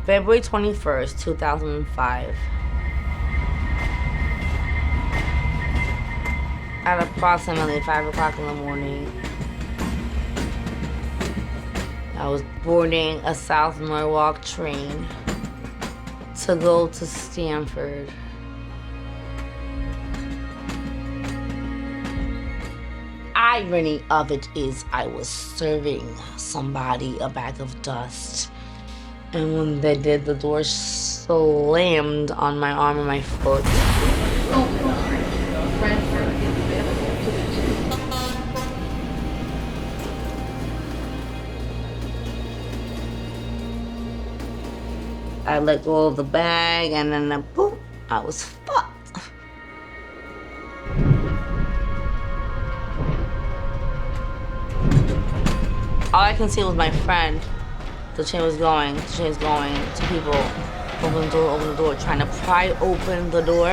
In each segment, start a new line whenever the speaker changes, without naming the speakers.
February 21st, 2005. At approximately 5 o'clock in the morning, I was boarding a South Norwalk train to go to Stanford. Irony of it is I was serving somebody a bag of dust. And when they did, the door slammed on my arm and my foot. I let go of the bag and then boom, I was fucked. All I can see was my friend. The train was going, two people open the door, trying to pry open the door.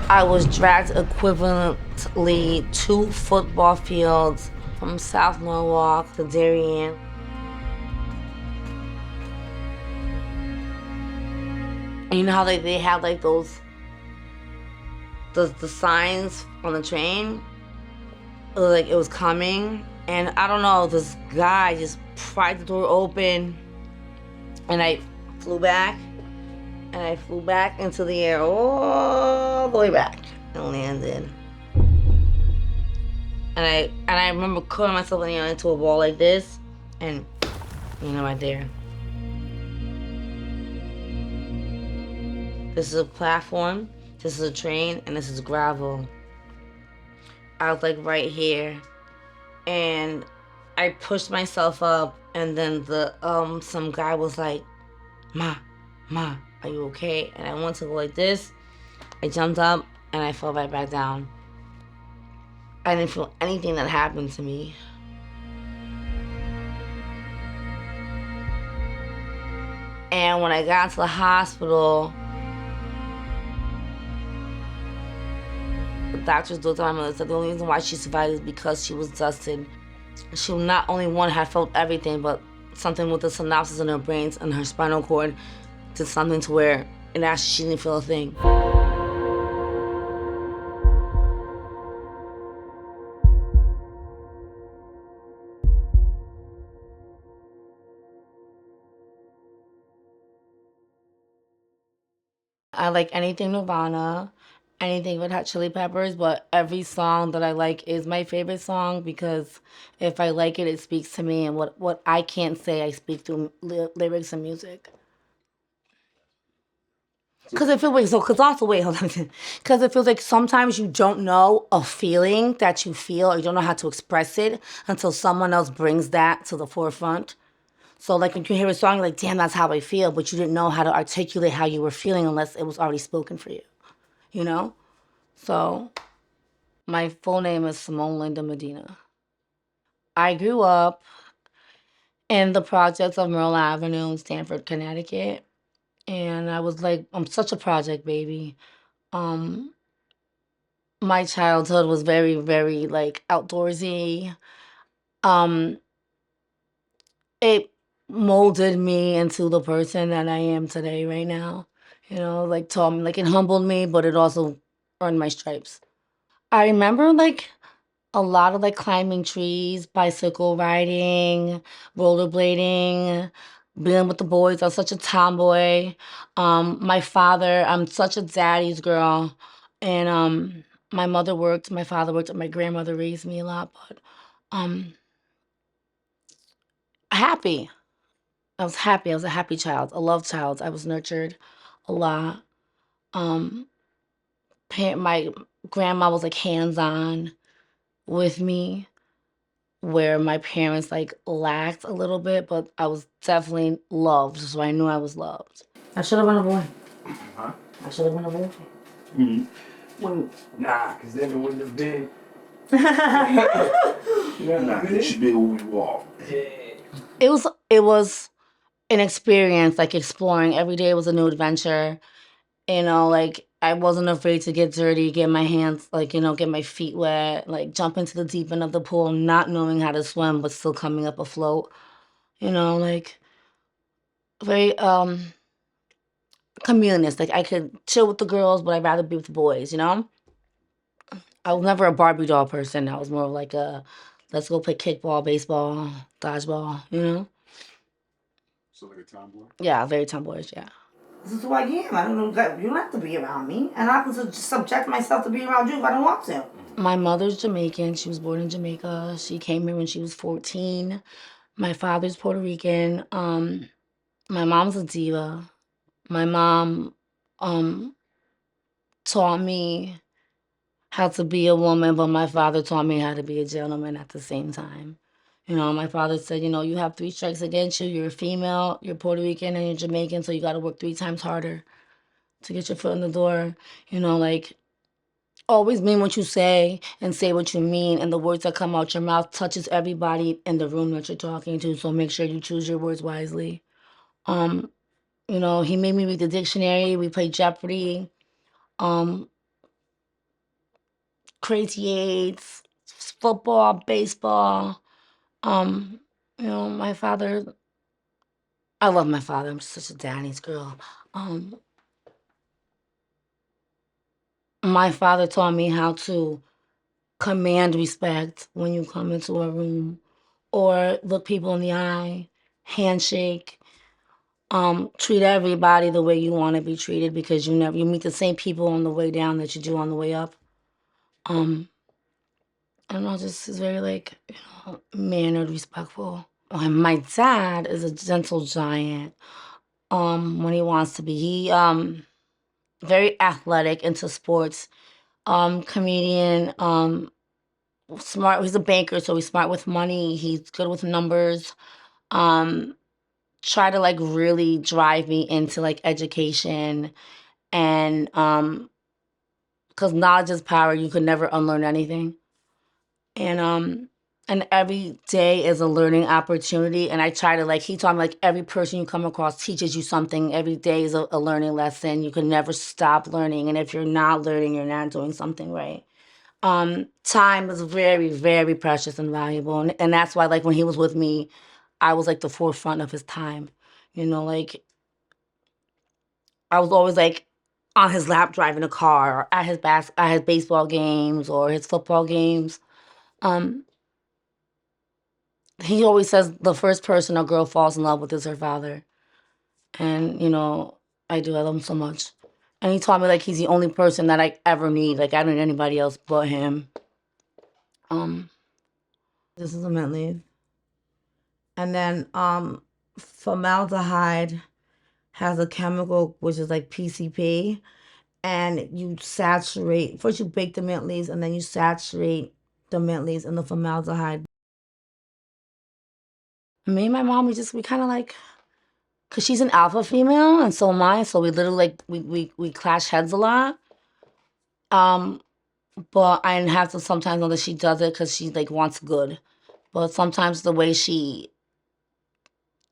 I was dragged equivalently 2 football fields from South Norwalk to Darien. And you know how they have like those, the signs on the train? Like it was coming. And I don't know, this guy just pried the door open and I flew back. And I flew back into the air all the way back and landed. And I remember curling myself into a ball like this and, right there. This is a platform, this is a train, and this is gravel. I was like right here. And I pushed myself up, and then some guy was like, Ma, are you okay? And I went to go like this. I jumped up, and I fell right back down. I didn't feel anything that happened to me. And when I got to the hospital, the doctors looked at my mother and said the only reason why she survived is because she was dusted. She not only had felt everything, but something with the synapses in her brains and her spinal cord did something to where it actually she didn't feel a thing. I like anything Nirvana, anything Red Hot Chili Peppers, but every song that I like is my favorite song because if I like it, it speaks to me, and what I can't say, I speak through lyrics and music. Because it feels because it feels like sometimes you don't know a feeling that you feel or you don't know how to express it until someone else brings that to the forefront. So like when you hear a song, you're like, damn, that's how I feel, but you didn't know how to articulate how you were feeling unless it was already spoken for you, you know? So my full name is Simone Linda Medina. I grew up in the projects of Merle Avenue in Stamford, Connecticut. And I was like, I'm such a project baby. Um, my childhood was very, very like outdoorsy. Um, it molded me into the person that I am today right now. Like taught me, like it humbled me, but it also earned my stripes. I remember like a lot of like climbing trees, bicycle riding, rollerblading, being with the boys. I was such a tomboy. I'm such a daddy's girl. And my mother worked, my father worked, and my grandmother raised me a lot, but um happy. I was happy. I was a happy child, a love child. I was nurtured a lot. Um my grandma was like hands-on with me, where my parents like lacked a little bit, but I was definitely loved, so I knew I was loved. I should have been a boy.
Huh?
I should have been a boy.
Nah, because then it wouldn't have been.
Nah, you should be who you are.
It was an experience, like exploring. Every day was a new adventure. Like I wasn't afraid to get dirty, get my hands, like, get my feet wet, like jump into the deep end of the pool, not knowing how to swim, but still coming up afloat. Like very communist. Like I could chill with the girls, but I'd rather be with the boys. I was never a Barbie doll person. I was more like a let's go play kickball, baseball, dodgeball.
So like a tomboy?
Yeah, very tomboyish, yeah. This is who I am. I don't know that you don't have to be around me. And I can subject myself to be around you if I don't want to. My mother's Jamaican. She was born in Jamaica. She came here when she was 14. My father's Puerto Rican. My mom's a diva. My mom taught me how to be a woman, but my father taught me how to be a gentleman at the same time. My father said, you have 3 strikes against you. You're a female, you're Puerto Rican, and you're Jamaican, so you got to work 3 times harder to get your foot in the door. Like, always mean what you say and say what you mean, and the words that come out your mouth touches everybody in the room that you're talking to, so make sure you choose your words wisely. He made me read the dictionary. We played Jeopardy. Crazy Eights, football, baseball. My father, I love my father. I'm such a daddy's girl. My father taught me how to command respect when you come into a room or look people in the eye, handshake, treat everybody the way you want to be treated because you meet the same people on the way down that you do on the way up. I don't know, just is very like, mannered, respectful. My dad is a gentle giant. When he wants to be. He very athletic, into sports. Comedian, smart. He's a banker, so he's smart with money. He's good with numbers. Um, Try to like really drive me into like education and because knowledge is power. You could never unlearn anything. And every day is a learning opportunity. And I try to he taught me every person you come across teaches you something. Every day is a learning lesson. You can never stop learning. And if you're not learning, you're not doing something right. Time is very, very precious and valuable. And that's why when he was with me, I was the forefront of his time. I was always on his lap driving a car or at his baseball games or his football games. Um, he always says the first person a girl falls in love with is her father. And, I do. I love him so much. And he taught me he's the only person that I ever need. I don't need anybody else but him. This is a mint leaf. And then formaldehyde has a chemical which is PCP. And you first you bake the mint leaves and then you saturate the mint leaves in the formaldehyde. Me and my mom, we kind of because she's an alpha female and so am I, so we literally we clash heads a lot. But I have to sometimes know that she does it because she wants good. But sometimes the way she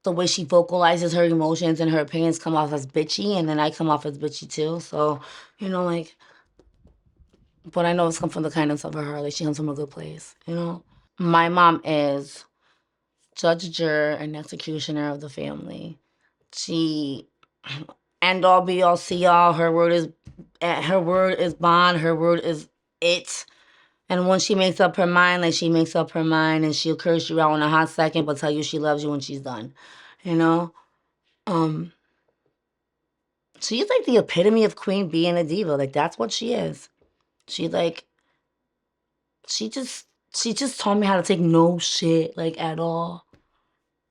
vocalizes her emotions and her opinions come off as bitchy, and then I come off as bitchy too. So, but I know it's come from the kindness of her heart. She comes from a good place. My mom is judge, juror, and executioner of the family. She end all be all see all. Her word is bond. Her word is it. And when she makes up her mind, she makes up her mind, and she'll curse you out in a hot second, but tell you she loves you when she's done. You know, she's the epitome of queen being a diva. That's what she is. She she just she just taught me how to take no shit at all.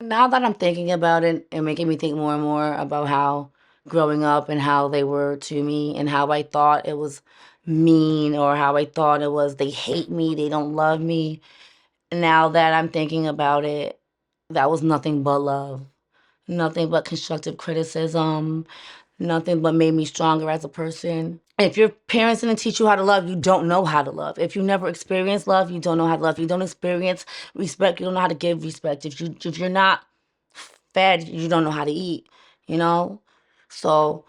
Now that I'm thinking about it and making me think more and more about how growing up and how they were to me and how I thought it was mean or how I thought it was they hate me, they don't love me. Now that I'm thinking about it, that was nothing but love, nothing but constructive criticism, nothing but made me stronger as a person. If your parents didn't teach you how to love, you don't know how to love. If you never experienced love, you don't know how to love. If you don't experience respect, you don't know how to give respect. If you're not fed, you don't know how to eat. So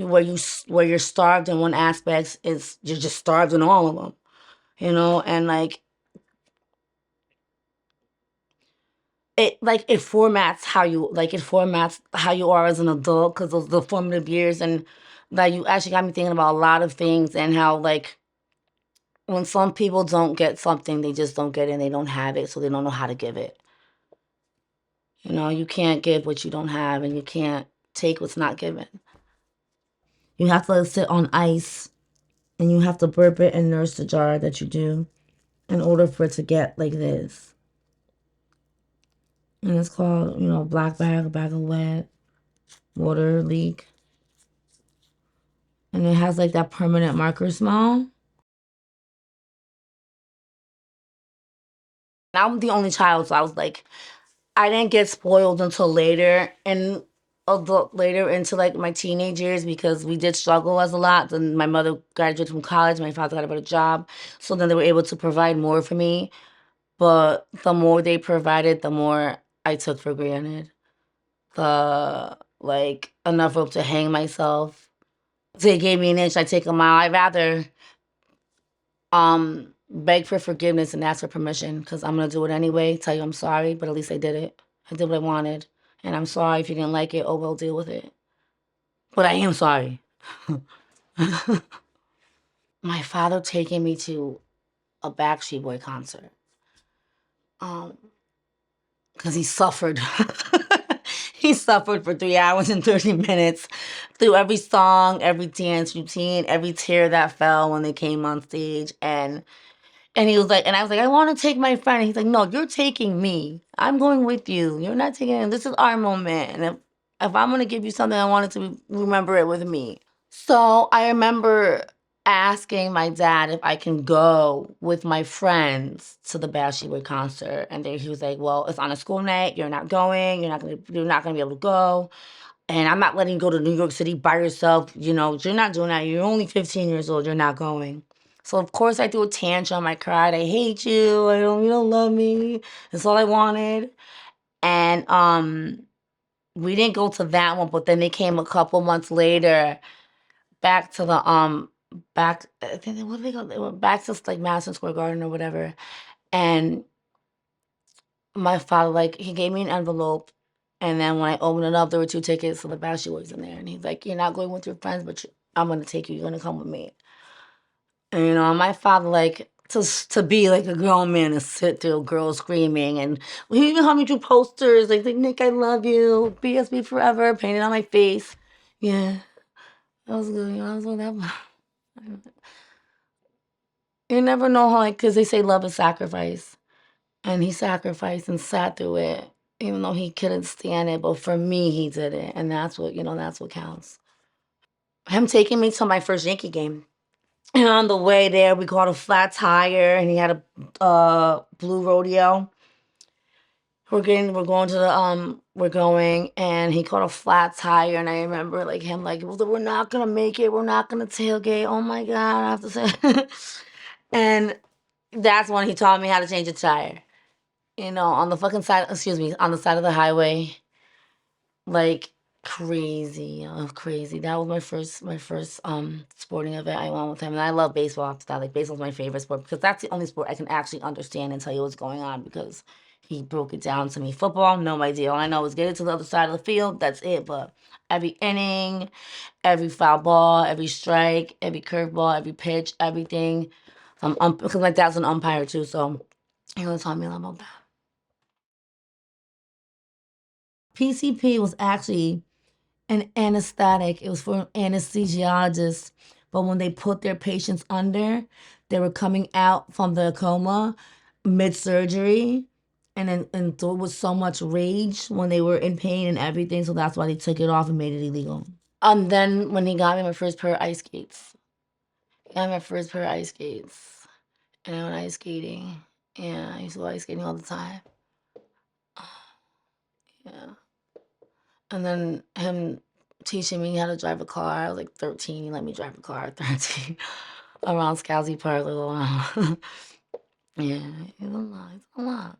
where you're starved in one aspect is you're just starved in all of them, and like it formats how you are as an adult because of the formative years, and like you actually got me thinking about a lot of things and how like when some people don't get something, they just don't get it and they don't have it, so they don't know how to give it. You can't give what you don't have, and you can't take what's not given. You have to let it sit on ice, and you have to burp it and nurse the jar that you do in order for it to get like this. And it's called, black bag of wet, water leak. And it has like that permanent marker smell. I'm the only child, so I was like, I didn't get spoiled until later, and later into like my teenage years because we did struggle as a lot. Then my mother graduated from college, my father got a better job, so then they were able to provide more for me. But the more they provided, the more I took for granted. The like enough rope to hang myself. They gave me an inch, I take a mile. I'd rather beg for forgiveness and ask for permission because I'm gonna do it anyway. Tell you I'm sorry, but at least I did it. I did what I wanted, and I'm sorry if you didn't like it. Oh well, deal with it. But I am sorry. My father taking me to a Backstreet Boy concert, because he suffered. He suffered for 3 hours and 30 minutes through every song, every dance routine, every tear that fell when they came on stage, and he was like, and I was like, I want to take my friend. And he's like, no, you're taking me. I'm going with you. You're not taking it. This is our moment. And if I'm going to give you something, I want it to remember it with me. So I remember asking my dad if I can go with my friends to the Backstreet Boy concert. And then he was like, well, it's on a school night. You're not going. You're not going to be able to go. And I'm not letting you go to New York City by yourself. You're not doing that. You're only 15 years old. You're not going. So of course I threw a tantrum. I cried. I hate you. You don't love me. That's all I wanted. And we didn't go to that one, but then they came a couple months later back to the back. I think what did they go? They went back to like Madison Square Garden or whatever. And my father, like, he gave me an envelope. And then when I opened it up, there were 2 tickets to the Backstreet Boys in there. And he's like, you're not going with your friends, but I'm going to take you. You're going to come with me. And, my father, like, to be like a grown man and sit through a girl screaming. And he even held me through posters like, Nick, I love you. BSB forever. Painted on my face. Yeah, that was good. That was what that was. You never know how, like, because they say love is sacrifice. And he sacrificed and sat through it, even though he couldn't stand it. But for me, he did it. And that's what counts. Him taking me to my first Yankee game. And on the way there, we caught a flat tire, and he had a blue rodeo. We're going, and he caught a flat tire, and I remember like him like, well, we're not gonna make it, we're not gonna tailgate. Oh my God, I have to say, and that's when he taught me how to change a tire. On the fucking side, excuse me, on the side of the highway, like crazy, crazy. That was my first sporting event I went with him, and I love baseball after that. Like baseball's my favorite sport because that's the only sport I can actually understand and tell you what's going on because he broke it down to me. Football, no idea. All I know is get it to the other side of the field. That's it. But every inning, every foul ball, every strike, every curveball, every pitch, everything. Because my dad's an umpire too, so he was telling me a lot about that. PCP was actually an anesthetic. It was for anesthesiologists. But when they put their patients under, they were coming out from the coma mid-surgery. And there was so much rage when they were in pain and everything. So that's why they took it off and made it illegal. Then when he got me my first pair of ice skates. He got me my first pair of ice skates. And I went ice skating. Yeah, I used to go ice skating all the time. Yeah. And then him teaching me how to drive a car. I was like 13. He let me drive a car at 13 around Scalzi Park. Yeah, it's a lot. It's a lot.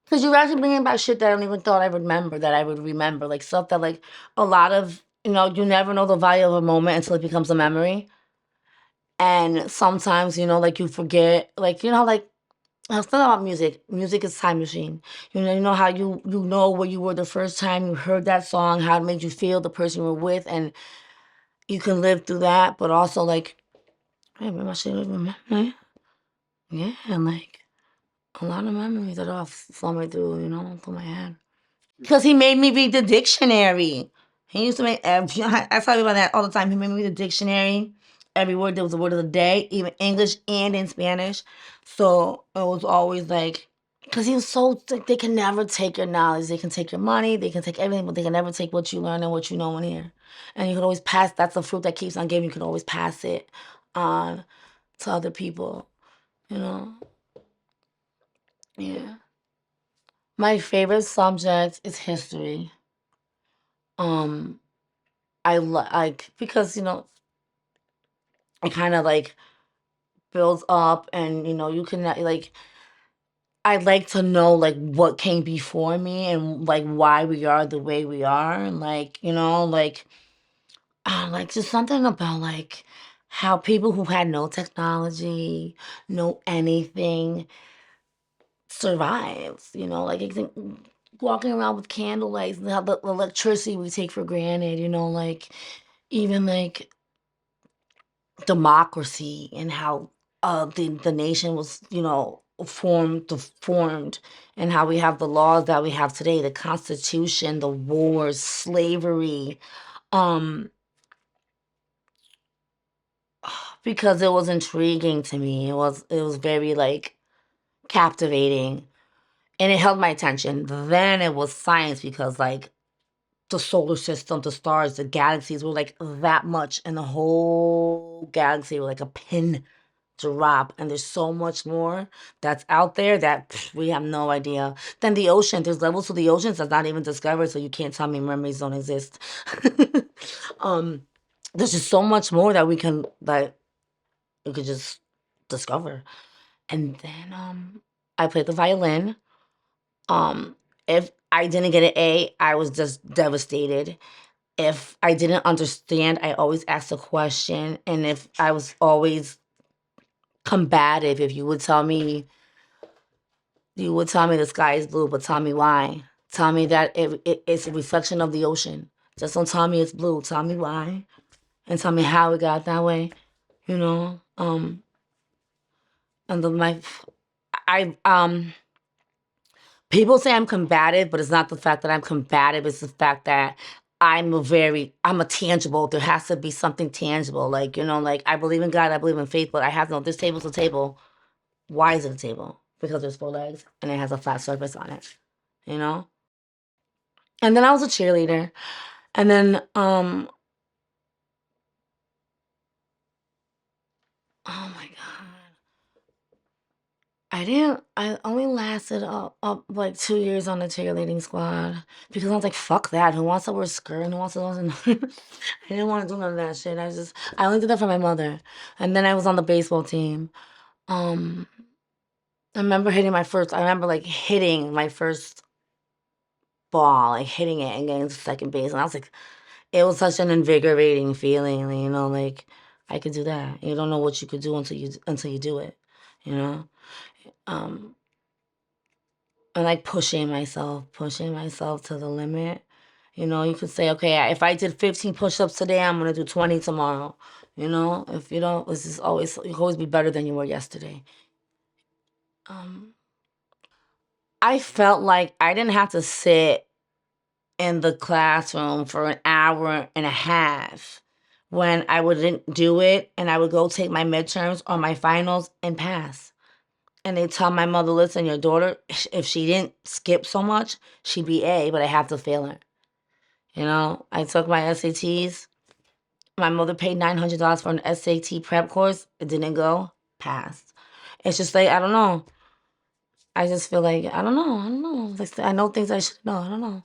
Because you're actually bringing back shit that I don't even thought I would remember, that I would remember. Like stuff that like a lot of you know, you never know the value of a moment until it becomes a memory. And sometimes, you know, like you forget, like, you know, like I was thinking about music. Music is time machine. You know how you know where you were the first time you heard that song, how it made you feel, the person you were with, and you can live through that, but also like, hey, maybe I should remember. Yeah, and like a lot of memories that are flowing through, you know, through my head. Because he made me read the dictionary. He used to make every, I tell you about that all the time. He made me read the dictionary. Every word, there was a word of the day, even English and in Spanish. So it was always like, because he was so, like, they can never take your knowledge. They can take your money, they can take everything, but they can never take what you learn and what you know in here. And you can always pass, that's a fruit that keeps on giving. You can always pass it on to other people, you know? Yeah. My favorite subject is history. Um, like because you know it kind of like builds up, and you know you can like I'd like to know like what came before me and like why we are the way we are, and like you know like just something about like how people who had no technology, no anything survives. You know, like walking around with candlelights and how the electricity we take for granted. You know, like even like democracy and how the nation was, you know, formed, and how we have the laws that we have today, the Constitution, the wars, slavery, um, because it was intriguing to me. It was very like captivating, and it held my attention. Then it was science because like the solar system, the stars, the galaxies were like that much, and the whole galaxy were like a pin drop, and there's so much more that's out there that we have no idea. Then the ocean, there's levels to the oceans that's not even discovered, so you can't tell me mermaids don't exist. um there's just so much more that we could just discover. And then I played the violin. If I didn't get an A, I was just devastated. If I didn't understand, I always asked a question, and if I was always combative, if you would tell me the sky is blue, but tell me why. Tell me that it's a reflection of the ocean. Just don't tell me it's blue. Tell me why, and tell me how it got that way. You know. And the my, I people say I'm combative, but it's not the fact that I'm combative. It's the fact that I'm a tangible. There has to be something tangible. Like you know, like I believe in God, I believe in faith, but I have no. This table's a table. Why is it a table? Because there's four legs and it has a flat surface on it. You know. And then I was a cheerleader. And then, oh my God. I only lasted up like 2 years on the cheerleading squad because I was like, fuck that. Who wants to wear a skirt? And who wants to, I didn't want to do none of that shit. I only did that for my mother. And then I was on the baseball team. Um, I remember like hitting my first ball, like hitting it and getting to second base. And I was like, it was such an invigorating feeling, you know, like I could do that. You don't know what you could do until you do it, you know. Um, and like pushing myself to the limit. You know, you could say, okay, if I did 15 push-ups today, I'm gonna do 20 tomorrow. You know, if you don't, this is always you can always be better than you were yesterday. Um, I felt like I didn't have to sit in the classroom for an hour and a half when I wouldn't do it, and I would go take my midterms or my finals and pass. And they tell my mother, listen, your daughter, if she didn't skip so much, she'd be A, but I have to fail her. You know, I took my SATs. My mother paid $900 for an SAT prep course. It didn't go, passed. It's just like, I don't know. I just feel like, I don't know. Like, I know things I should know. I don't know.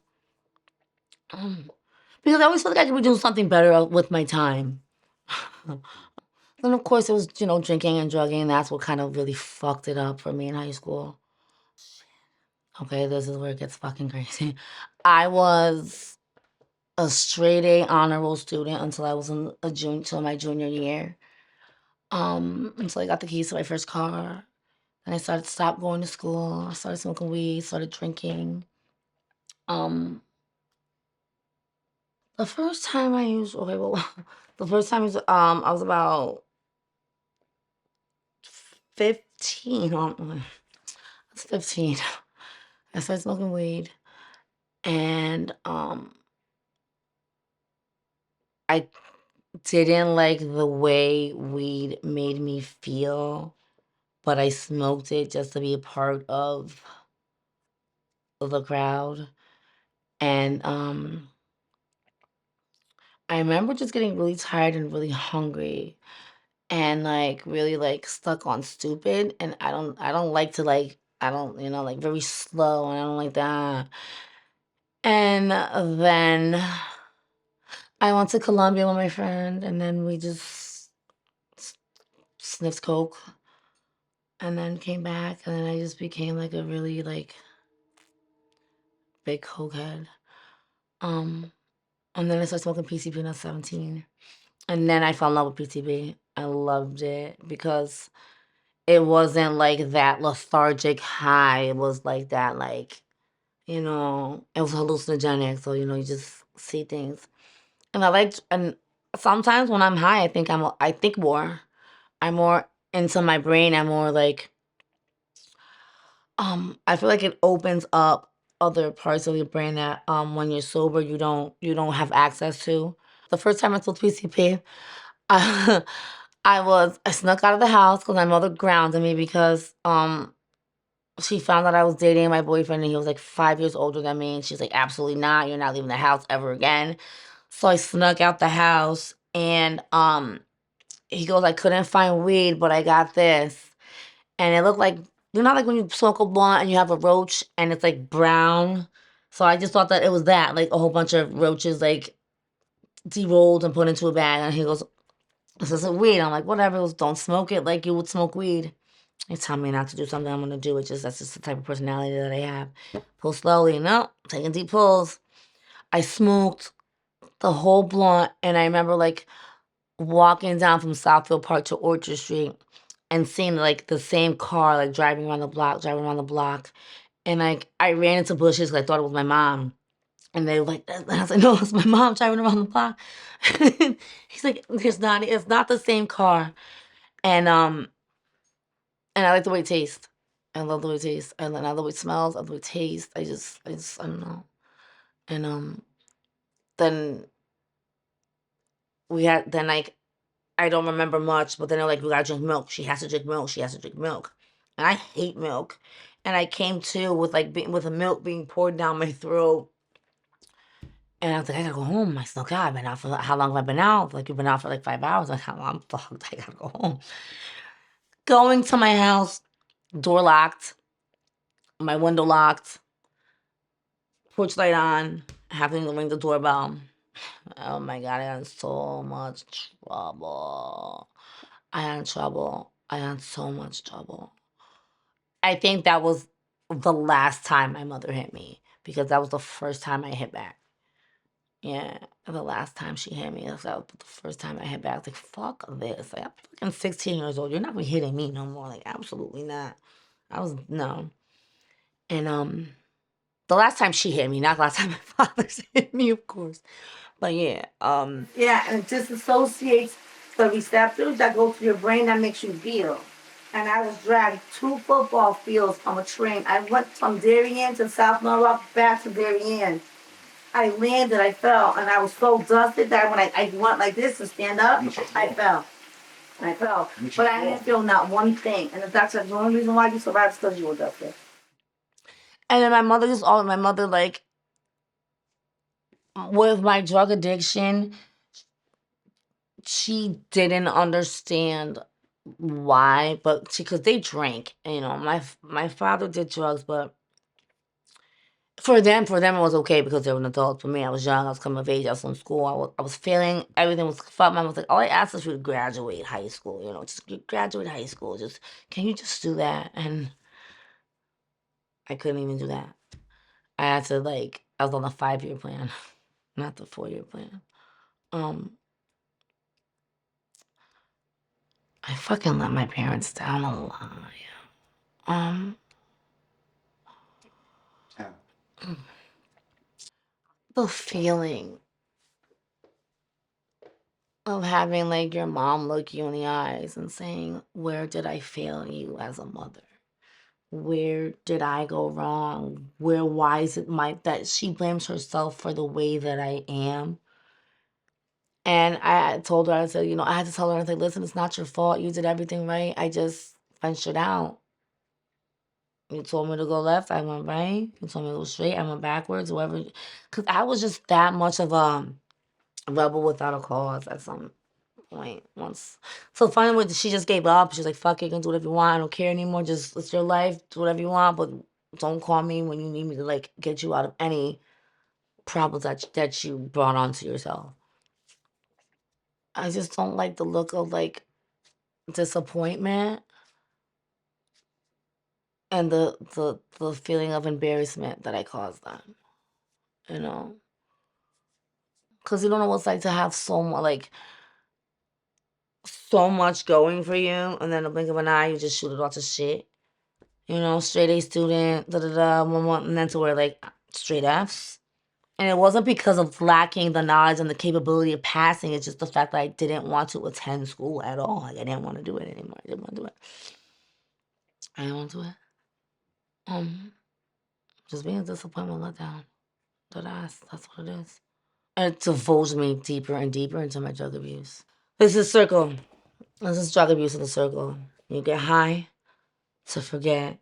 Um, because I always feel like I could be doing something better with my time. Then of course it was, you know, drinking and drugging, and that's what kind of really fucked it up for me in high school. Okay, this is where it gets fucking crazy. I was a straight A honor roll student until I was till my junior year. Until I got the keys to my first car. And I stopped going to school. I started smoking weed, started drinking. Um, the first time I used the first time I was about 15. I was 15. I started smoking weed, and I didn't like the way weed made me feel, but I smoked it just to be a part of the crowd. And I remember just getting really tired and really hungry and like really like stuck on stupid. And I don't like to like I don't like very slow, and I don't like that. And then I went to Colombia with my friend, and then we just sniffed coke, and then came back, and then I just became like a really like big cokehead. Um, and then I started smoking PCP when I was 17, and then I fell in love with PCP. I loved it because it wasn't like that lethargic high. It was like that, like, it was hallucinogenic. So, you just see things. And sometimes when I'm high, I think more. I'm more into my brain. I'm more like, I feel like it opens up other parts of your brain that, when you're sober, you don't have access to. The first time I took PCP, I, I snuck out of the house because my mother grounded me because, she found out I was dating my boyfriend and he was like 5 years older than me. And she's like, absolutely not. You're not leaving the house ever again. So I snuck out the house, and he goes, I couldn't find weed, but I got this. And it looked like, like when you smoke a blunt and you have a roach and it's like brown. So I just thought that it was that, like a whole bunch of roaches like de-rolled and put into a bag. And he goes, this isn't weed. I'm like, whatever. He goes, don't smoke it like you would smoke weed. They tell me not to do something, I'm gonna do it. That's just the type of personality that I have. Pull slowly, no, taking deep pulls. I smoked the whole blunt, and I remember like walking down from Southfield Park to Orchard Street and seeing like the same car like driving around the block, and like I ran into bushes because I thought it was my mom. And they were like, and I was like, no, it's my mom driving around the block. He's like, it's not the same car. And and I like the way it tastes. I love the way it tastes. I love the way it smells. I love the way it tastes. I don't know. And then then like, I don't remember much, but then they're like, we gotta drink milk. She has to drink milk. She has to drink milk. And I hate milk. And I came to with like with the milk being poured down my throat. And I was like, I gotta go home. I still got. I've been out for how long have I been out? Like, you've been out for like 5 hours. Like, how long? I'm fucked. I gotta go home. Going to my house, door locked, my window locked, porch light on, having to ring the doorbell. Oh my god, I got in so much trouble. I got in trouble. I got in so much trouble. I think that was the last time my mother hit me because that was the first time I hit back. Yeah, the last time she hit me, that was the first time I hit back. I was like, fuck this. Like, I'm fucking 16 years old. You're not gonna be hitting me no more. Like, absolutely not. No. And the last time she hit me, not the last time my father's hit me, of course. But yeah, yeah, and it disassociates the receptors that go to your brain that makes you feel. And I was dragged 2 football fields on a train. I went from Darien to South Norwalk back to Darien. I landed, I fell, and I was so dusted that when I went like this to stand up, I fell. I fell. But I didn't feel not one thing. And that's the only reason why you survived is because you were dusted. And then my mother, like, with my drug addiction, she didn't understand why, but because they drank. My father did drugs, but for them it was okay because they were an adult. For me, I was young. I was coming of age. I was in school. I was failing. Everything was fucked. Mom was like, all I asked is for you to graduate high school. Just graduate high school. Just can you just do that? And I couldn't even do that. I had to I was on a 5-year plan. not the 4-year plan. I fucking let my parents down a lot.
How?
The feeling of having like your mom look you in the eyes and saying, "Where did I fail you as a mother? Where did I go wrong? Why is it that she blames herself for the way that I am?" And I told her, I said, I had to tell her, I said, "Listen, it's not your fault. You did everything right. I just ventured out. You told me to go left, I went right. You told me to go straight, I went backwards, whatever." Because I was just that much of a rebel without a cause at some point once. So finally, she just gave up. She's like, "Fuck it, you can do whatever you want. I don't care anymore. Just, it's your life. Do whatever you want, but don't call me when you need me to, like, get you out of any problems that you brought onto yourself." I just don't like the look of, like, disappointment and the feeling of embarrassment that I caused them, you know? Because you don't know what it's like to have so much going for you, and then in the blink of an eye, you just shoot it all to shit. Straight A student, da da da, and then to where, like, straight Fs. And it wasn't because of lacking the knowledge and the capability of passing. It's just the fact that I didn't want to attend school at all. Like, I didn't want to do it anymore. I didn't want to do it. I didn't want to do it. Just being a disappointment, letdown. That's what it is. And it divulged me deeper and deeper into my drug abuse. This is circle. This is drug abuse in the circle. You get high to forget.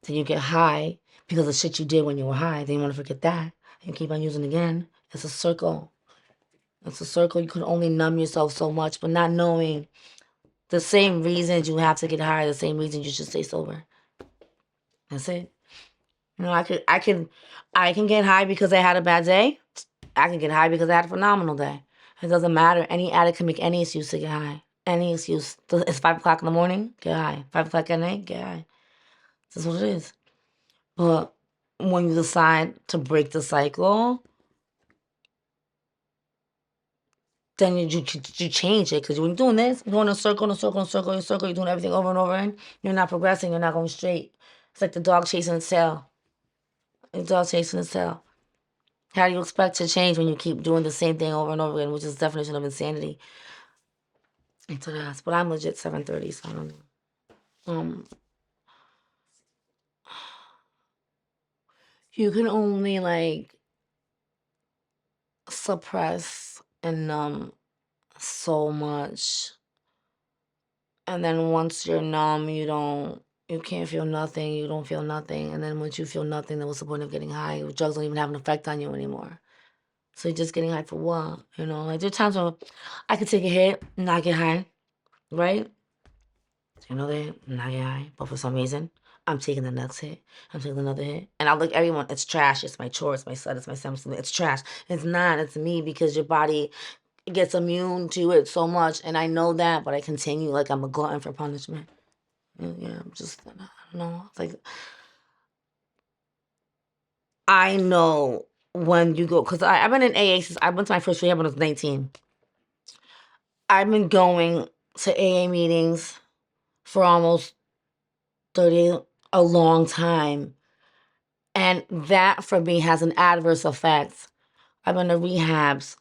Then you get high because of shit you did when you were high. Then you want to forget that. And you keep on using it again. It's a circle. It's a circle. You can only numb yourself so much, but not knowing the same reasons you have to get high, the same reasons you should stay sober. That's it. I can get high because I had a bad day. I can get high because I had a phenomenal day. It doesn't matter. Any addict can make any excuse to get high. Any excuse. It's 5 o'clock in the morning, get high. 5 o'clock at night, get high. That's what it is. But when you decide to break the cycle, then you change it. Because when you're doing this, you're going in a circle, in a circle, in a circle, in a circle, you're doing everything over and over again. You're not progressing. You're not going straight. It's like the dog chasing its tail. The dog chasing its tail. How do you expect to change when you keep doing the same thing over and over again, which is the definition of insanity? Into that. But I'm legit 7:30, so I don't know. You can only, like, suppress and numb so much. And then once you're numb, you can't feel nothing, you don't feel nothing. And then once you feel nothing, then what's the point of getting high? Drugs don't even have an effect on you anymore. So you're just getting high for what? Like, there are times when I could take a hit and not get high, right? They not get high, but for some reason, I'm taking the next hit. I'm taking another hit. And I look at everyone, it's trash. It's my chore, it's my slut, it's my something. It's trash. It's not. It's me, because your body gets immune to it so much. And I know that, but I continue like I'm a glutton for punishment. Yeah, I'm just, I don't know. It's like, I know when you go, because I've been in AA since I went to my first rehab when I was 19. I've been going to AA meetings for almost 30, a long time. And that for me has an adverse effect. I've been to rehabs.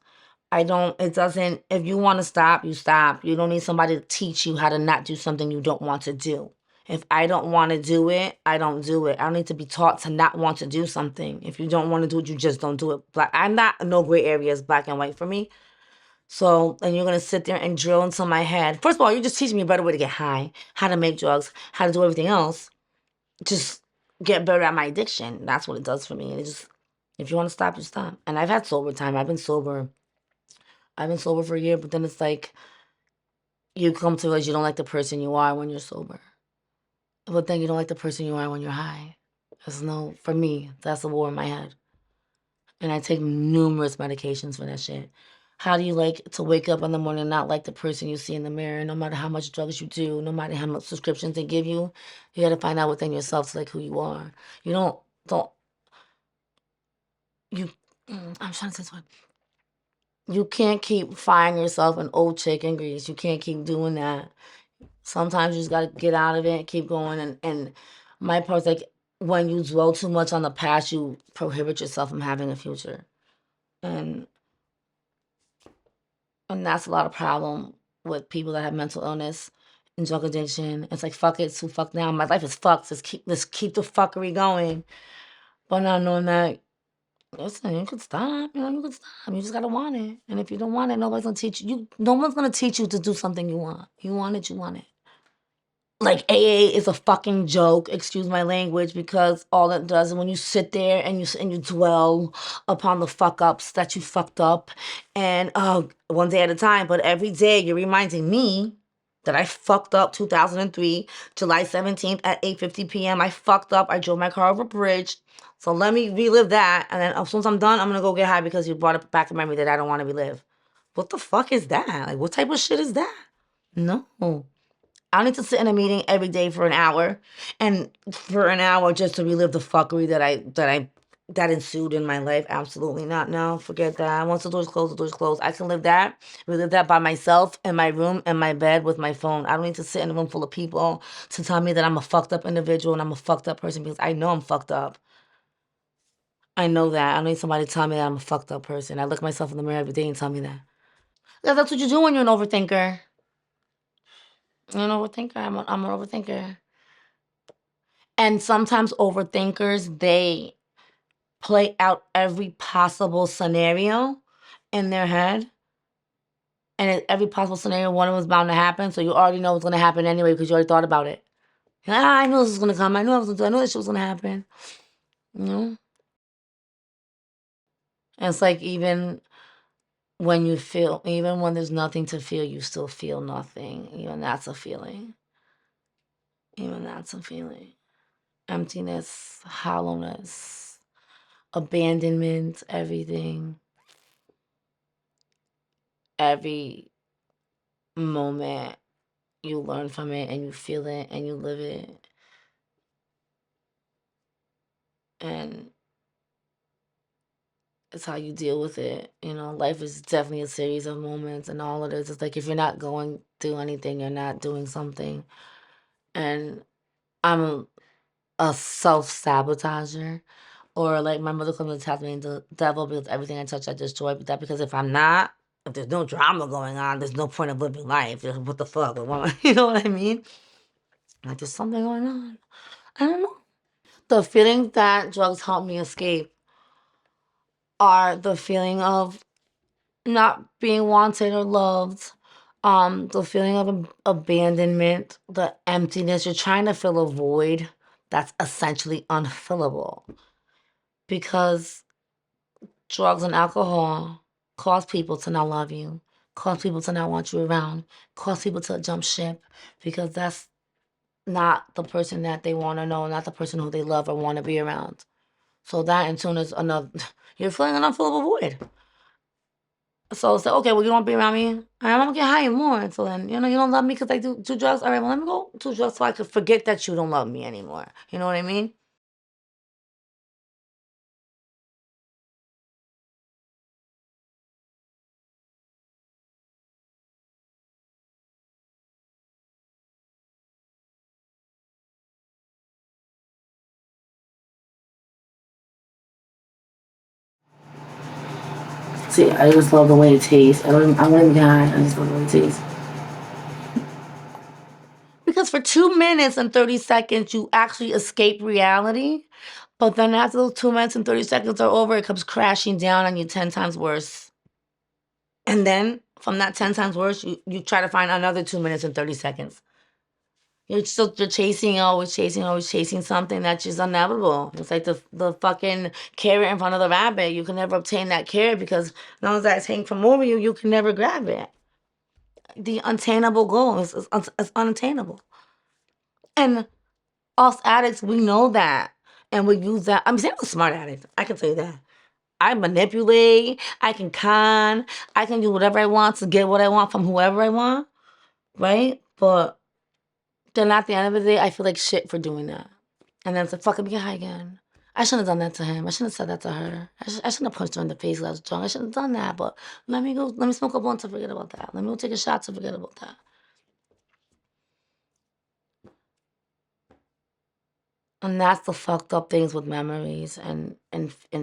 If you want to stop, you stop. You don't need somebody to teach you how to not do something you don't want to do. If I don't want to do it, I don't do it. I don't need to be taught to not want to do something. If you don't want to do it, you just don't do it. I'm not, no gray areas, black and white for me. So, and you're going to sit there and drill into my head. First of all, you're just teaching me a better way to get high, how to make drugs, how to do everything else. Just get better at my addiction. That's what it does for me. And it just, if you want to stop, you stop. And I've had sober time. I've been sober for a year, but then it's like you come to realize you don't like the person you are when you're sober. But then you don't like the person you are when you're high. For me, that's a war in my head. And I take numerous medications for that shit. How do you like to wake up in the morning and not like the person you see in the mirror? No matter how much drugs you do, no matter how much prescriptions they give you, you got to find out within yourself to like who you are. You don't, you, I'm trying to say this one. You can't keep firing yourself an old chicken grease. You can't keep doing that. Sometimes you just gotta get out of it and keep going. And my part's like, when you dwell too much on the past, you prohibit yourself from having a future. And that's a lot of problem with people that have mental illness and drug addiction. It's like, fuck it, so fuck now. My life is fucked. Let's keep the fuckery going. But not knowing that, listen, you can stop. You can stop. You just gotta want it. And if you don't want it, nobody's gonna teach you. No one's gonna teach you to do something you want. You want it, you want it. Like, AA is a fucking joke, excuse my language, because all it does is when you sit there and you dwell upon the fuck ups that you fucked up, and one day at a time, but every day you're reminding me that I fucked up 2003, July 17th at 8:50 p.m. I fucked up. I drove my car over a bridge. So let me relive that. And then as soon as I'm done, I'm going to go get high because you brought it back in memory that I don't want to relive. What the fuck is that? Like, what type of shit is that? No. I don't need to sit in a meeting every day for an hour, and for an hour just to relive the fuckery that ensued in my life. Absolutely not. No, forget that. Once the door's closed, the door's closed. I can relive that by myself in my room, in my bed with my phone. I don't need to sit in a room full of people to tell me that I'm a fucked up individual and I'm a fucked up person, because I know I'm fucked up. I know that. I don't need somebody to tell me that I'm a fucked up person. I look myself in the mirror every day and tell me that. Because that's what you do when you're an overthinker. You're an overthinker. I'm an overthinker. And sometimes overthinkers, they play out every possible scenario in their head. And every possible scenario, one of them is bound to happen. So you already know what's going to happen anyway because you already thought about it. I knew this was going to come. I knew this shit was going to happen. You know? And it's like, even when there's nothing to feel, you still feel nothing. Even that's a feeling. Emptiness, hollowness, abandonment, everything. Every moment you learn from it and you feel it and you live it. And it's how you deal with it. Life is definitely a series of moments, and all it is like, if you're not going through anything, you're not doing something. And I'm a self-sabotager. Or like my mother comes to tell me the devil, because everything I touch I destroy. But that because if there's no drama going on, there's no point of living life. What the fuck? You know what I mean? Like, there's something going on. I don't know. The feeling that drugs help me escape are the feeling of not being wanted or loved, the feeling of abandonment, the emptiness. You're trying to fill a void that's essentially unfillable, because drugs and alcohol cause people to not love you, cause people to not want you around, cause people to jump ship, because that's not the person that they want to know, not the person who they love or want to be around. So that in tune is another, you're feeling an unfillable void. So it's like, okay, well, you don't want to be around me. I'm going to get high more. And so then, you don't love me because I do drugs. All right, well, let me go do drugs so I could forget that you don't love me anymore. You know what I mean? See, I just love the way it tastes. I don't even get high. I just love the way it tastes. Because for 2 minutes and 30 seconds, you actually escape reality. But then after those 2 minutes and 30 seconds are over, it comes crashing down on you 10 times worse. And then from that 10 times worse, you try to find another 2 minutes and 30 seconds. You're chasing, always chasing something that's just inevitable. It's like the fucking carrot in front of the rabbit. You can never obtain that carrot because as long as that's hanging from over you, you can never grab it. The unattainable goal is unattainable. And us addicts, we know that. And we use that. I'm a smart addict. I can tell you that. I manipulate. I can con. I can do whatever I want to get what I want from whoever I want. Right? But then at the end of the day, I feel like shit for doing that. And then it's like, fuck it, we get high again. I shouldn't have done that to him. I shouldn't have said that to her. I shouldn't have punched her in the face because I was drunk. I shouldn't have done that. But let me smoke a blunt to forget about that. Let me go take a shot to forget about that. And that's the fucked up things with memories and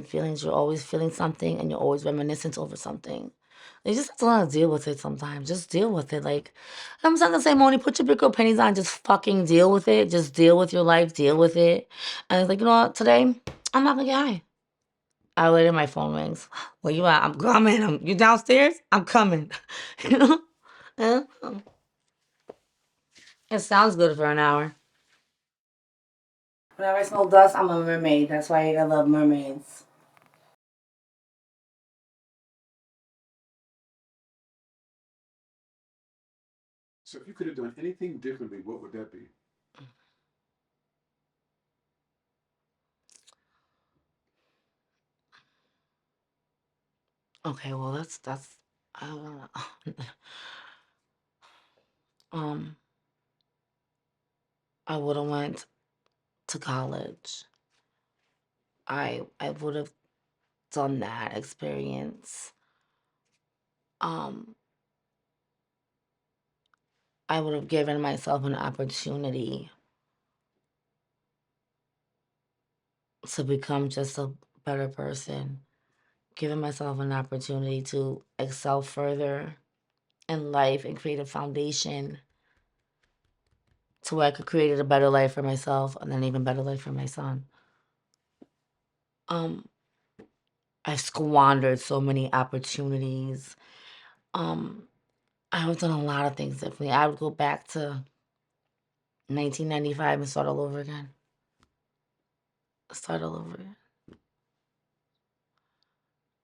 feelings. You're always feeling something and you're always reminiscent over something. You just have to learn to deal with it sometimes. Just deal with it. Like, I'm saying the same, Moni, put your big girl panties on. Just fucking deal with it. Just deal with your life. Deal with it. And it's like, you know what? Today, I'm not going to get high. I waited, my phone rings. Where you at? I'm coming. You downstairs? I'm coming. You know? Yeah. It sounds good for an hour. Whenever I smell dust, I'm a mermaid. That's why I love mermaids.
So if you could have done anything differently, what would that be?
Okay, well that's I don't know. um I would have went to college. I would have done that experience. Um I would have given myself an opportunity to become just a better person. Given myself an opportunity to excel further in life and create a foundation to where I could create a better life for myself and an even better life for my son. Um, I've squandered so many opportunities. Um, I've done a lot of things differently. I would go back to 1995 and start all over again. Start all over again.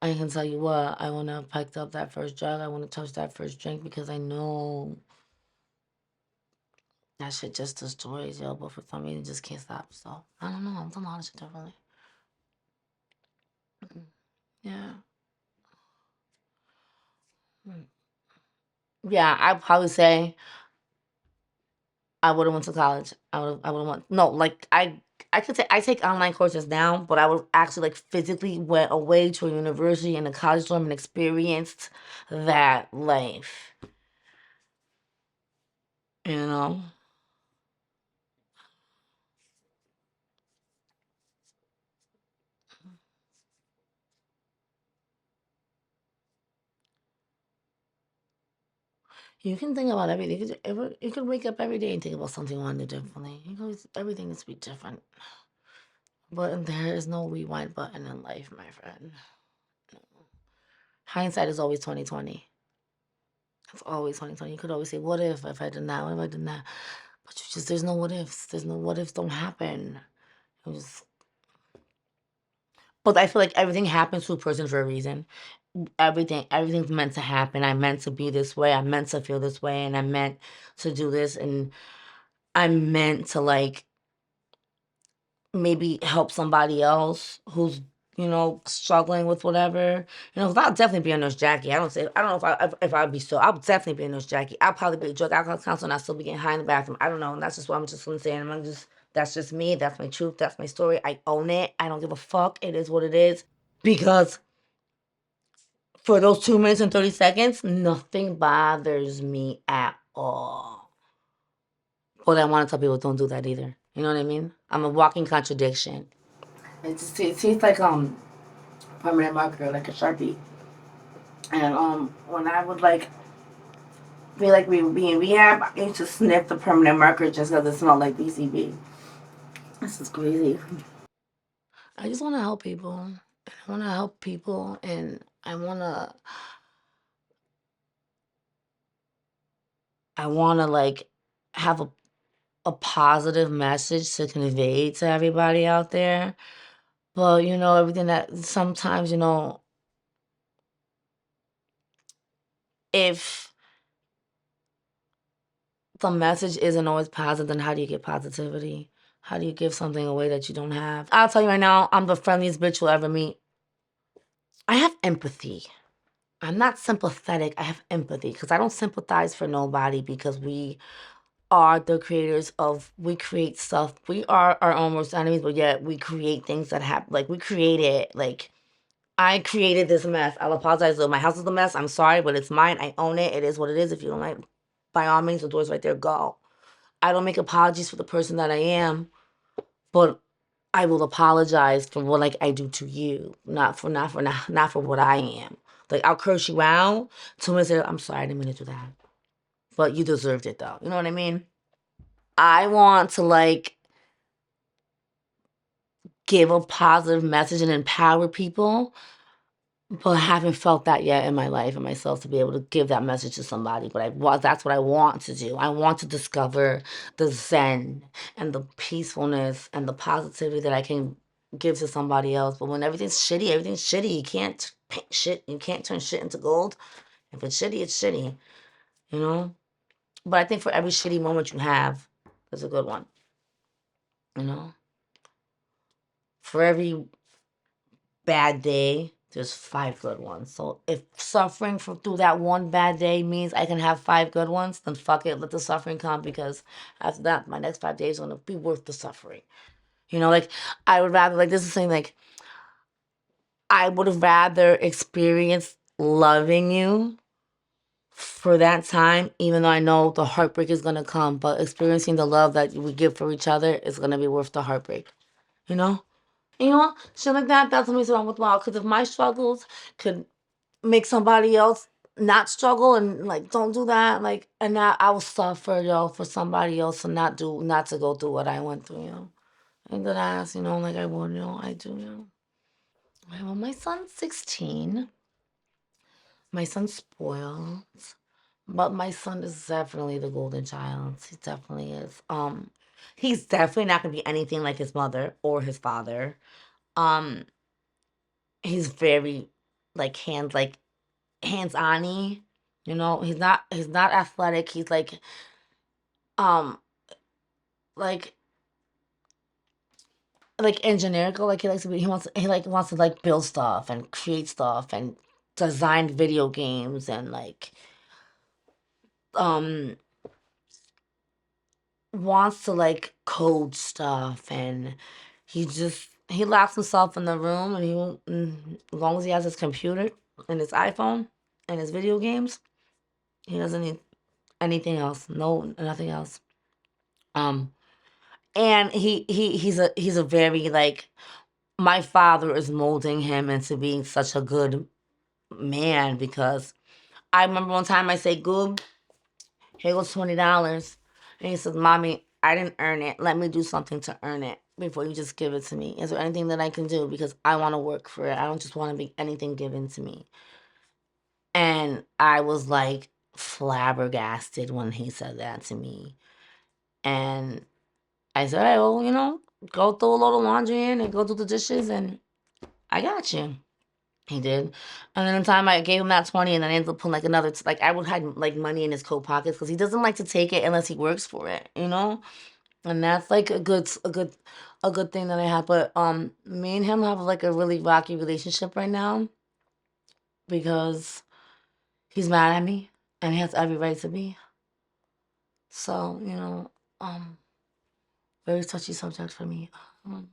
I can tell you what, I wouldn't have picked up that first drug. I wouldn't have touched that first drink because I know that shit just destroys you, but for some reason it just can't stop. So I don't know. I've done a lot of shit differently. Yeah. Mm. Yeah, I'd probably say I would have went to college. I would have went no, like I could say I take online courses now, but I would actually like physically went away to a university and a college dorm and experienced that life. You know? You can think about everything. You could wake up every day and think about something you want to do differently. Everything needs to be different. But there is no rewind button in life, my friend. Hindsight is always 2020. It's always 2020. You could always say, what if I did that? What if I did that? But there's no what ifs. There's no what ifs don't happen. It was, but I feel like everything happens to a person for a reason. Everything's meant to happen. I'm meant to be this way. I'm meant to feel this way. And I'm meant to do this. And I'm meant to like maybe help somebody else who's struggling with whatever. 'Cause I'll definitely be a nurse Jackie. I don't know if I'd be so. I'll definitely be a nurse Jackie. I'll probably be a drug alcohol counselor and I'll still be getting high in the bathroom. I don't know. And that's just what I'm just gonna say. And that's just me. That's my truth. That's my story. I own it. I don't give a fuck. It is what it is. Because for those 2 minutes and 30 seconds, nothing bothers me at all. But I want to tell people don't do that either. You know what I mean? I'm a walking contradiction. It tastes like permanent marker, like a Sharpie. And when I would like feel like we would be in rehab, I used to sniff the permanent marker just because it smelled like BCB. This is crazy. I just want to help people. I want to help people, and I want to like have a positive message to convey to everybody out there. But everything that sometimes if the message isn't always positive, then how do you get positivity? How do you give something away that you don't have? I'll tell you right now, I'm the friendliest bitch you'll ever meet. I have empathy. I'm not sympathetic. I have empathy because I don't sympathize for nobody because we are the creators of, we create stuff. We are our own worst enemies, but yet we create things that happen. Like, we create it. Like, I created this mess. I'll apologize if my house is a mess. I'm sorry, but it's mine. I own it. It is what it is. If you don't like, by all means, the door's right there. Go. I don't make apologies for the person that I am, but I will apologize for what like I do to you, not for what I am. Like, I'll curse you out to say, I'm sorry, I didn't mean to do that, but you deserved it though. You know what I mean? I want to like give a positive message and empower people, but I haven't felt that yet in my life and myself to be able to give that message to somebody. But that's what I want to do. I want to discover the zen and the peacefulness and the positivity that I can give to somebody else. But when everything's shitty, everything's shitty. You can't paint shit. You can't turn shit into gold. If it's shitty, it's shitty. You know? But I think for every shitty moment you have, there's a good one. You know? For every bad day, there's 5 good ones. So if suffering through that one bad day means I can have 5 good ones, then fuck it, let the suffering come, because after that, my next 5 days are gonna be worth the suffering. You know, like, I would rather, like, this is saying, like, I would rather experience loving you for that time, even though I know the heartbreak is gonna come, but experiencing the love that we give for each other is gonna be worth the heartbreak. You know? You know what? Shit like that, that's what makes it wrong with wild. Because if my struggles could make somebody else not struggle and like don't do that, like, and now I will suffer, yo, for somebody else to not to go through what I went through, you know. And good ass, you know, like I would, you know, I do, you know. Well, my son's 16. My son's spoiled. But my son is definitely the golden child. He definitely is. He's definitely not gonna be anything like his mother or his father. Um, he's very like hands-on-y. You know, he's not athletic. He's um like engineerical. Like, he wants to like build stuff and create stuff and design video games and like um wants to like code stuff, and he locks himself in the room, and he won't, as long as he has his computer and his iPhone and his video games, he doesn't need anything else. No, nothing else. Um, and he's a very like, my father is molding him into being such a good man, because I remember one time I say, "Goob, here goes $20," and he says, "Mommy, I didn't earn it. Let me do something to earn it before you just give it to me. Is there anything that I can do? Because I want to work for it. I don't just want to be anything given to me." And I was like flabbergasted when he said that to me. And I said, "Hey, well, go throw a load of laundry in and go do the dishes, and I got you." He did. And then the time I gave him that 20, and then I ended up putting like another, like I would hide like money in his coat pockets, because he doesn't like to take it unless he works for it, you know? And that's like a good thing that I have. But me and him have like a really rocky relationship right now, because he's mad at me and he has every right to be. So, um, very touchy subject for me. Um,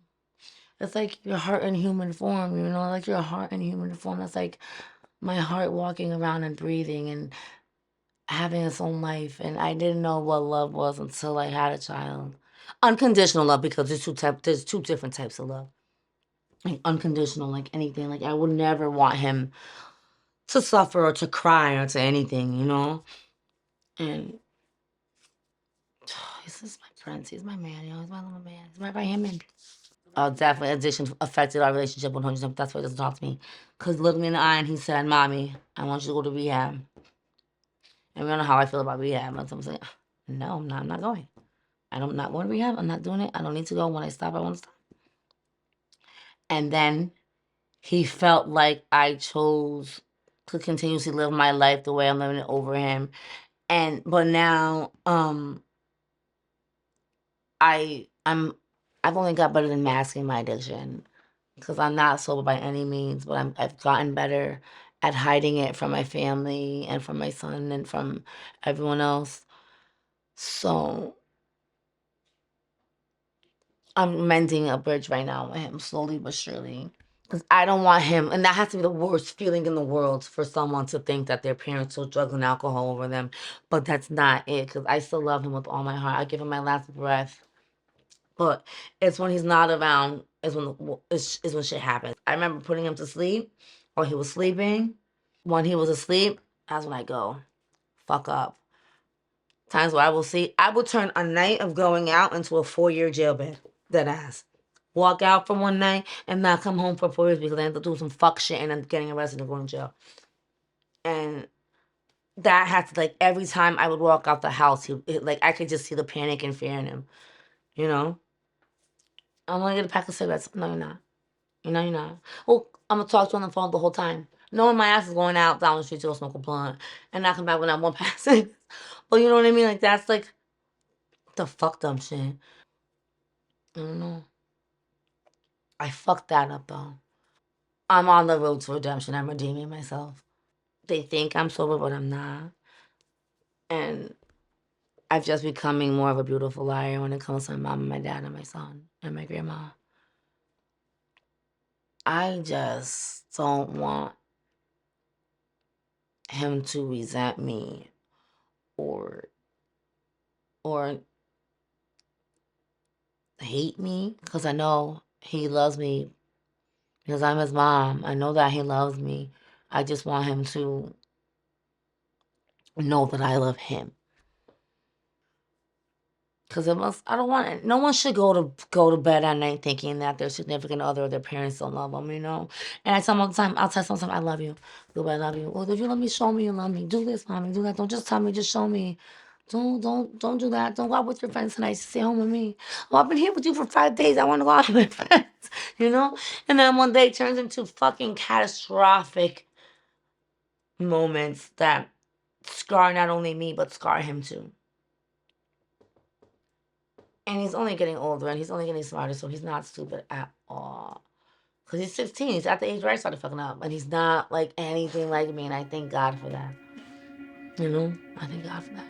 It's like your heart in human form, like your heart in human form. That's like my heart walking around and breathing and having its own life. And I didn't know what love was until I had a child. Unconditional love, because there's two different types of love. Like unconditional, like anything. Like, I would never want him to suffer or to cry or to anything, And this is my prince. He's my man, He's my little man. He's my right hand man. Definitely addiction affected our relationship 100%. That's why he doesn't talk to me. Because looked me in the eye and he said, "Mommy, I want you to go to rehab." And we don't know how I feel about rehab. And I'm saying, "No, I'm not going. I'm not going to rehab. I'm not doing it. I don't need to go. When I stop, I want to stop." And then he felt like I chose to continuously live my life the way I'm living it over him. But now, I've only got better than masking my addiction, because I'm not sober by any means, but I've gotten better at hiding it from my family and from my son and from everyone else. So I'm mending a bridge right now with him, slowly but surely. Because I don't want him, and that has to be the worst feeling in the world for someone to think that their parents sold drugs and alcohol over them. But that's not it, because I still love him with all my heart. I give him my last breath. But it's when he's not around, is when shit happens. I remember putting him to sleep, or he was sleeping. When he was asleep, that's when I go, fuck up. Times where I will turn a night of going out into a 4-year jail bed. Dead ass. Walk out for one night and not come home for 4 years because I ended up doing some fuck shit and then getting arrested and going to jail. And that had to, like, every time I would walk out the house, I could just see the panic and fear in him. You know? I'm gonna get a pack of cigarettes. No, you're not. No, you're not. Well, I'm gonna talk to you on the phone the whole time. Knowing my ass is going out down the street to go smoke a blunt and not come back when I want pack of cigarettes. But you know what I mean? Like, that's like the fucked up shit. I don't know. I fucked that up though. I'm on the road to redemption. I'm redeeming myself. They think I'm sober, but I'm not. And I'm just becoming more of a beautiful liar when it comes to my mom and my dad and my son and my grandma. I just don't want him to resent me or or hate me because I know he loves me because I'm his mom. I know that he loves me. I just want him to know that I love him. Because I don't want it. No one should go to bed at night thinking that their significant other or their parents don't love them, you know? And I tell them all the time, I'll tell someone, I love you. Go, I love you. Well, if you love me, show me you love me. Do this, mommy, do that. Don't just tell me, just show me. Don't do that. Don't go out with your friends tonight. Stay home with me. Well, I've been here with you for 5 days. I want to go out with my friends, you know? And then one day it turns into fucking catastrophic moments that scar not only me, but scar him too. And he's only getting older and he's only getting smarter, so he's not stupid at all. Because he's 16. He's at the age where I started fucking up. And he's not like anything like me, and I thank God for that. You know? I thank God for that.